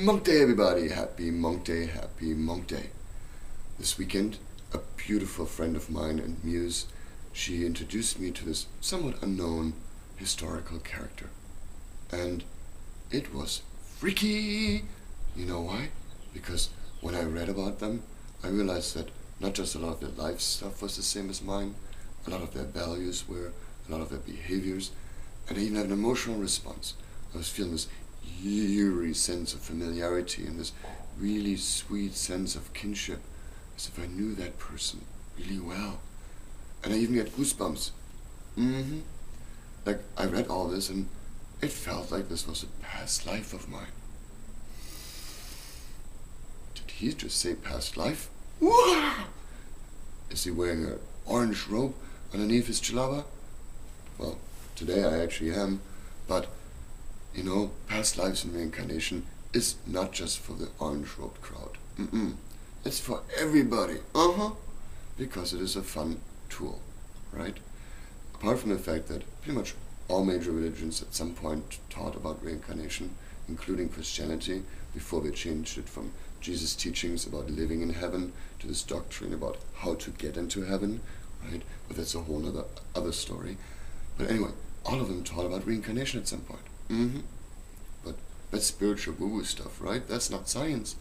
Monk Day, everybody! Happy Monk Day, happy Monk Day. This weekend, a beautiful friend of mine and muse, she introduced me to this somewhat unknown historical character. And it was freaky! You know why? Because when I read about them, I realized that not just a lot of their life stuff was the same as mine, a lot of their values were, a lot of their behaviors, and I even had an emotional response. I was feeling this eerie sense of familiarity and this really sweet sense of kinship, as if I knew that person really well. And I even get goosebumps. Like, I read all this and it felt like this was a past life of mine. Did he just say past life? Is he wearing an orange robe underneath his jalaba? Well, today I actually am, but you know, past lives and reincarnation is not just for the orange-robed crowd. It's for everybody. Because it is a fun tool, right? Apart from the fact that pretty much all major religions at some point taught about reincarnation, including Christianity, before they changed it from Jesus' teachings about living in heaven to this doctrine about how to get into heaven, right? But that's a whole other story. But anyway, all of them taught about reincarnation at some point. But that's spiritual woo-woo stuff, right? That's not science.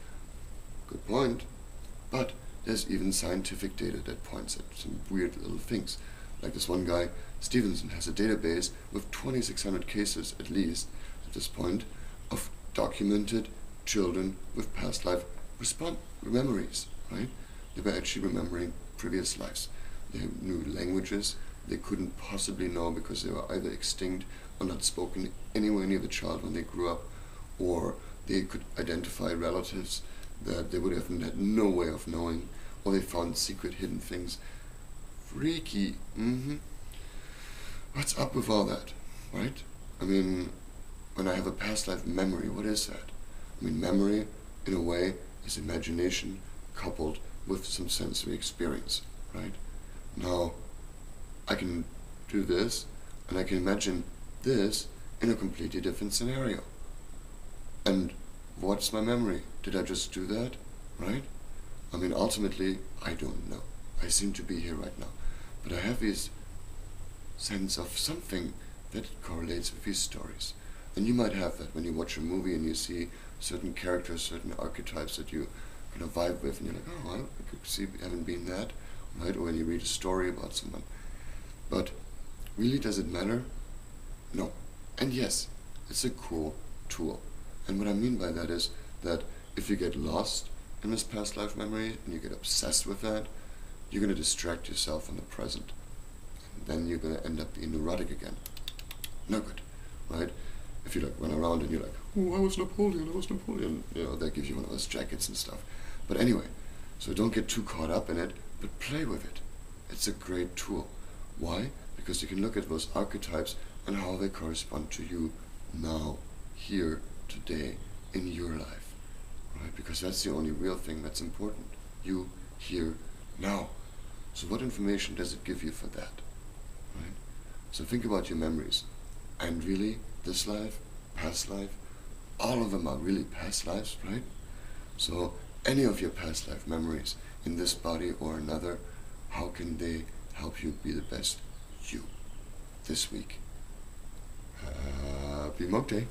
Good point. But there's even scientific data that points at some weird little things. Like this one guy, Stevenson, has a database with 2,600 cases, at least, at this point, of documented children with past life memories, right? They were actually remembering previous lives. They knew languages they couldn't possibly know because they were either extinct or not spoken anywhere near the child when they grew up, or they could identify relatives that they would have had no way of knowing, or they found secret hidden things. Freaky. What's up with all that, right? I mean, when I have a past life memory, what is that? I mean, memory, in a way, is imagination coupled with some sensory experience, right? Now, I can do this, and I can imagine this in a completely different scenario. And what's my memory? Did I just do that, right? I mean, ultimately, I don't know. I seem to be here right now. But I have this sense of something that correlates with these stories. And you might have that when you watch a movie and you see certain characters, certain archetypes that you kind of vibe with, and you're like, oh, well, I could see having been that, right? Or when you read a story about someone. But really, does it matter? No. And yes, it's a cool tool. And what I mean by that is that if you get lost in this past life memory and you get obsessed with that, you're going to distract yourself from the present. And then you're going to end up being neurotic again. No good, right? If you like run around and you're like, oh, I was Napoleon, you know, that gives you one of those jackets and stuff. But anyway, so don't get too caught up in it, but play with it. It's a great tool. Why? Because you can look at those archetypes and how they correspond to you now, here, today, in your life, right? Because that's the only real thing that's important. You, here, now. So what information does it give you for that, right? So think about your memories. And really, this life, past life, all of them are really past lives, right? So any of your past life memories in this body or another, how can they help you be the best you this week? Happy Monk Day.